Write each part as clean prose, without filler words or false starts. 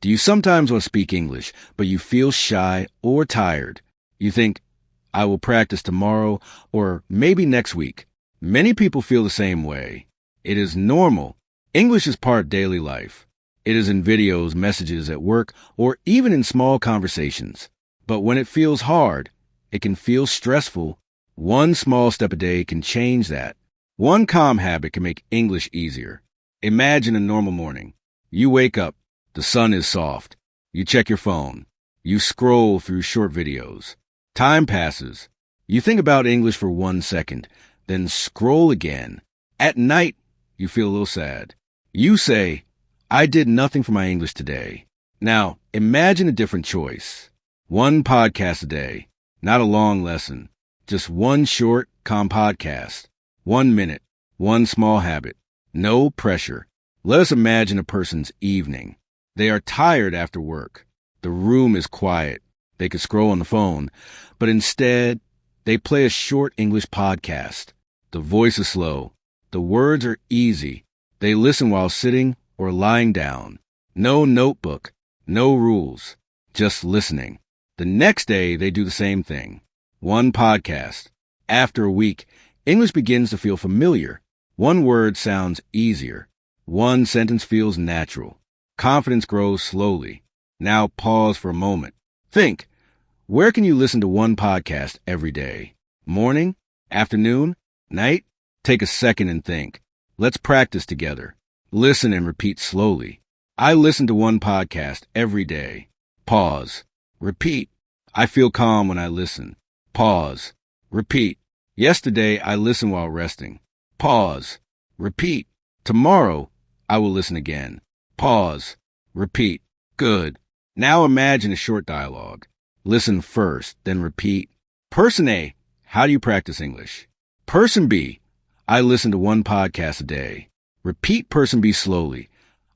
Do you sometimes want to speak English, but you feel shy or tired? You think, I will practice tomorrow or maybe next week. Many people feel the same way. It is normal. English is part of daily life. It is in videos, messages at work, or even in small conversations. But when it feels hard, it can feel stressful. One small step a day can change that. One calm habit can make English easier. Imagine a normal morning. You wake up. The sun is soft. You check your phone. You scroll through short videos. Time passes. You think about English for 1 second, then scroll again. At night, you feel a little sad. You say, I did nothing for my English today. Now, imagine a different choice. One podcast a day, not a long lesson. Just one short, calm podcast. 1 minute, one small habit. No pressure. Let us imagine a person's evening. They are tired after work. The room is quiet. They could scroll on the phone, but instead, they play a short English podcast. The voice is slow. The words are easy. They listen while sitting or lying down. No notebook, no rules, just listening. The next day, they do the same thing. One podcast. After a week, English begins to feel familiar. One word sounds easier. One sentence feels natural. Confidence grows slowly. Now pause for a moment. Think, where can you listen to one podcast every day? Morning? Afternoon? Night? Take a second and think. Let's practice together. Listen and repeat slowly. I listen to one podcast every day. Pause. Repeat. I feel calm when I listen. Pause. Repeat. Yesterday, I listened while resting. Pause. Repeat. Tomorrow, I will listen again. Pause. Repeat. Good. Now imagine a short dialogue. Listen first, then repeat. Person A, how do you practice English? Person B, I listen to one podcast a day. Repeat person B slowly.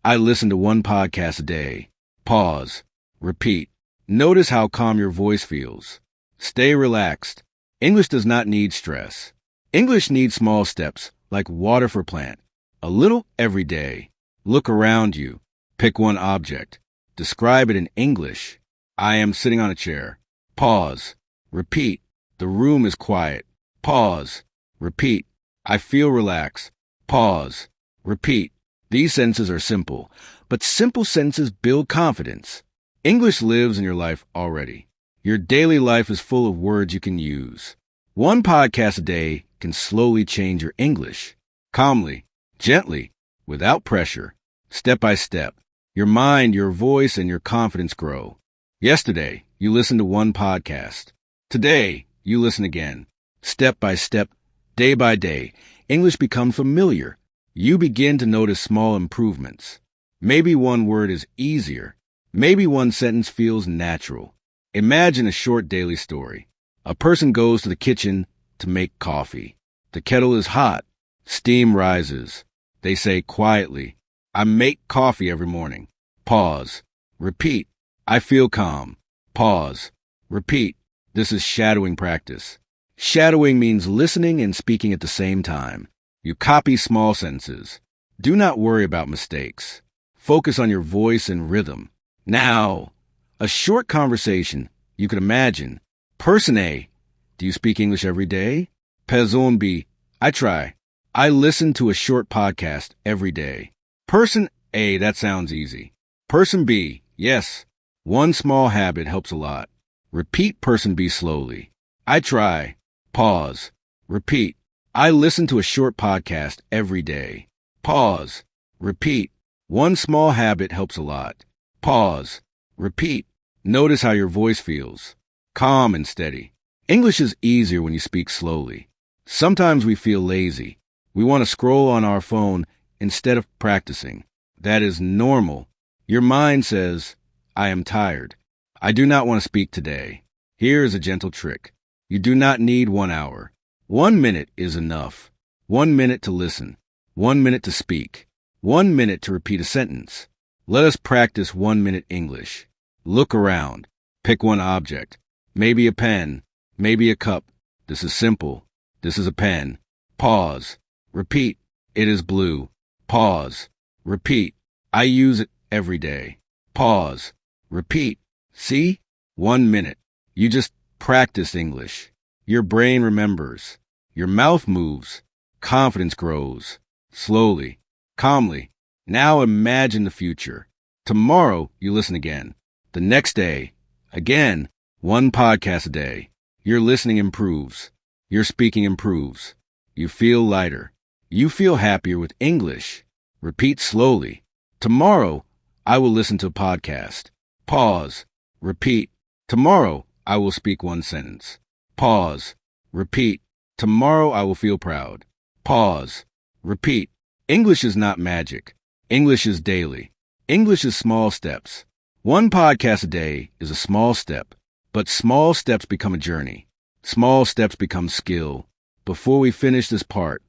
I listen to one podcast a day. Pause. Repeat. Notice how calm your voice feels. Stay relaxed. English does not need stress. English needs small steps, like water for plant. A little every day. Look around you. Pick one object. Describe it in English. I am sitting on a chair. Pause. Repeat. The room is quiet. Pause. Repeat. I feel relaxed. Pause. Repeat. These sentences are simple, but simple sentences build confidence. English lives in your life already. Your daily life is full of words you can use. One podcast a day can slowly change your English. Calmly, gently, without pressure, step by step. Your mind, your voice, and your confidence grow. Yesterday, you listened to one podcast. Today, you listen again. Step by step, day by day, English becomes familiar. You begin to notice small improvements. Maybe one word is easier. Maybe one sentence feels natural. Imagine a short daily story. A person goes to the kitchen to make coffee. The kettle is hot. Steam rises. They say quietly, I make coffee every morning. Pause. Repeat. I feel calm. Pause. Repeat. This is shadowing practice. Shadowing means listening and speaking at the same time. You copy small sentences. Do not worry about mistakes. Focus on your voice and rhythm. Now, a short conversation. You could imagine. Person A, do you speak English every day? Person B, I try. I listen to a short podcast every day. Person A, that sounds easy. Person B, yes. One small habit helps a lot. Repeat person B slowly. I try. Pause. Repeat. I listen to a short podcast every day. Pause. Repeat. One small habit helps a lot. Pause. Repeat. Notice how your voice feels. Calm and steady. English is easier when you speak slowly. Sometimes we feel lazy. We want to scroll on our phone instead of practicing. That is normal. Your mind says, I am tired. I do not want to speak today. Here is a gentle trick. You do not need 1 hour. 1 minute is enough. 1 minute to listen. 1 minute to speak. 1 minute to repeat a sentence. Let us practice 1 minute English. Look around. Pick one object. Maybe a pen. Maybe a cup. This is simple. This is a pen. Pause. Repeat. It is blue. Pause. Repeat. I use it every day. Pause. Repeat. See? 1 minute. You just practice English. Your brain remembers. Your mouth moves. Confidence grows. Slowly. Calmly. Now imagine the future. Tomorrow, you listen again. The next day, again, 1 podcast a day. Your listening improves. Your speaking improves. You feel lighter. You feel happier with English. Repeat slowly. Tomorrow, I will listen to a podcast. Pause. Repeat. Tomorrow, I will speak 1 sentence. Pause. Repeat. Tomorrow, I will feel proud. Pause. Repeat. English is not magic. English is daily. English is small steps. 1 podcast a day is a small step, but small steps become a journey. Small steps become skill. Before we finish this part,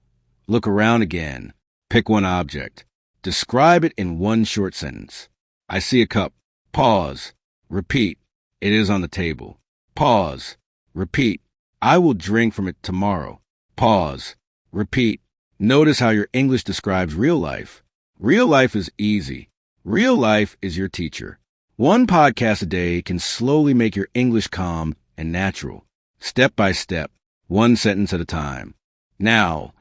look around again. Pick 1 object. Describe it in 1 short sentence. I see a cup. Pause. Repeat. It is on the table. Pause. Repeat. I will drink from it tomorrow. Pause. Repeat. Notice how your English describes real life. Real life is easy. Real life is your teacher. 1 podcast a day can slowly make your English calm and natural. Step by step, 1 sentence at a time. Now,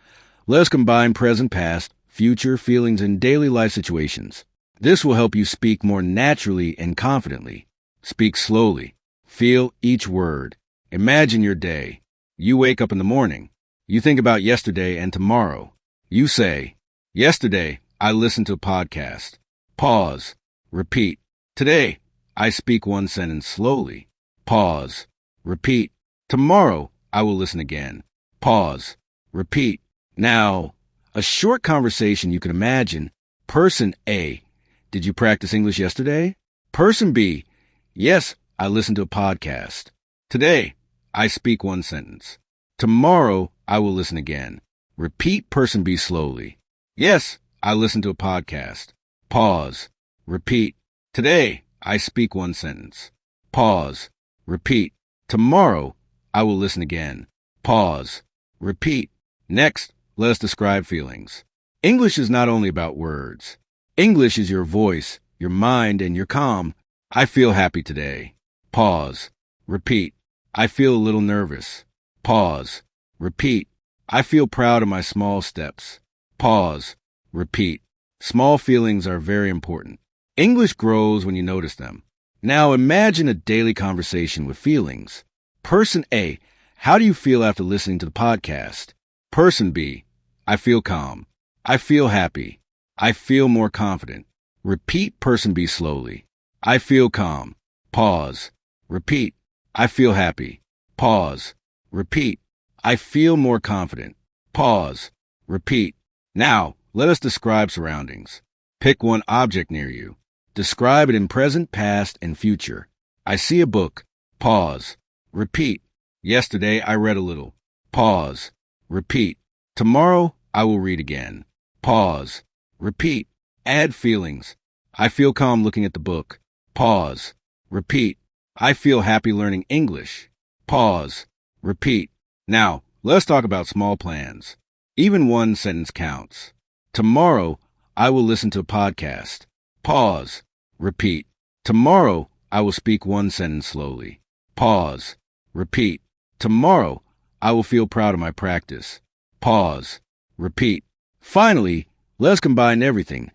let's combine present, past, future, feelings, and daily life situations. This will help you speak more naturally and confidently. Speak slowly. Feel each word. Imagine your day. You wake up in the morning. You think about yesterday and tomorrow. You say, yesterday, I listened to a podcast. Pause. Repeat. Today, I speak 1 sentence slowly. Pause. Repeat. Tomorrow, I will listen again. Pause. Repeat. Now, a short conversation you can imagine. Person A. Did you practice English yesterday? Person B. Yes, I listened to a podcast. Today, I speak 1 sentence. Tomorrow, I will listen again. Repeat person B slowly. Yes, I listened to a podcast. Pause. Repeat. Today, I speak 1 sentence. Pause. Repeat. Tomorrow, I will listen again. Pause. Repeat. Next, let us describe feelings. English is not only about words. English is your voice, your mind, and your calm. I feel happy today. Pause. Repeat. I feel a little nervous. Pause. Repeat. I feel proud of my small steps. Pause. Repeat. Small feelings are very important. English grows when you notice them. Now imagine a daily conversation with feelings. Person A. How do you feel after listening to the podcast? Person B. I feel calm. I feel happy. I feel more confident. Repeat person B slowly. I feel calm. Pause. Repeat. I feel happy. Pause. Repeat. I feel more confident. Pause. Repeat. Now, let us describe surroundings. Pick 1 object near you. Describe it in present, past, and future. I see a book. Pause. Repeat. Yesterday, I read a little. Pause. Repeat. Tomorrow, I will read again. Pause. Repeat. Add feelings. I feel calm looking at the book. Pause. Repeat. I feel happy learning English. Pause. Repeat. Now, let's talk about small plans. Even 1 sentence counts. Tomorrow, I will listen to a podcast. Pause. Repeat. Tomorrow, I will speak 1 sentence slowly. Pause. Repeat. Tomorrow, I will feel proud of my practice. Pause. Repeat. Finally, let's combine everything.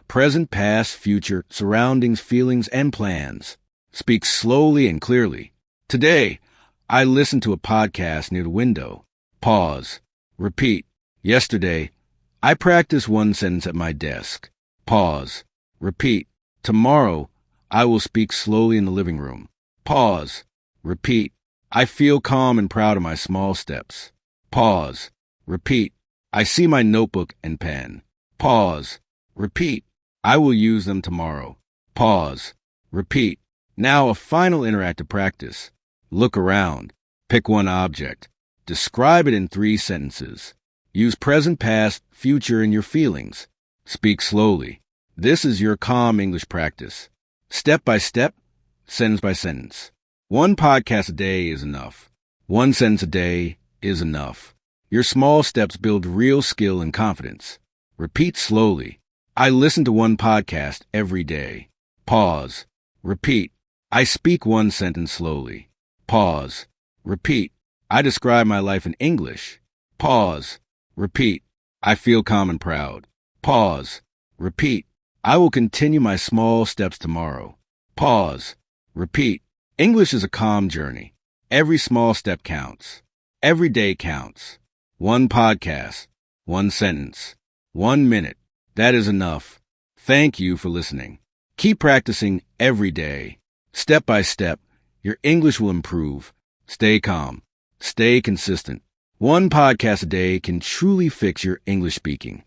Present, past, future, surroundings, feelings, and plans. Speak slowly and clearly. Today, I listened to a podcast near the window. Pause. Repeat. Yesterday, I practiced 1 sentence at my desk. Pause. Repeat. Tomorrow, I will speak slowly in the living room. Pause. Repeat. I feel calm and proud of my small steps. Pause. Repeat. I see my notebook and pen. Pause. Repeat. I will use them tomorrow. Pause. Repeat. Now a final interactive practice. Look around. Pick 1 object. Describe it in 3 sentences. Use present, past, future in your feelings. Speak slowly. This is your calm English practice. Step by step, sentence by sentence. 1 podcast a day is enough. 1 sentence a day is enough. Your small steps build real skill and confidence. Repeat slowly. I listen to 1 podcast every day. Pause. Repeat. I speak one sentence slowly. Pause. Repeat. I describe my life in English. Pause. Repeat. I feel calm and proud. Pause. Repeat. I will continue my small steps tomorrow. Pause. Repeat. English is a calm journey. Every small step counts. Every day counts. One podcast, one sentence, 1 minute. That is enough. Thank you for listening. Keep practicing every day. Step by step, your English will improve. Stay calm. Stay consistent. One podcast a day can truly fix your English speaking.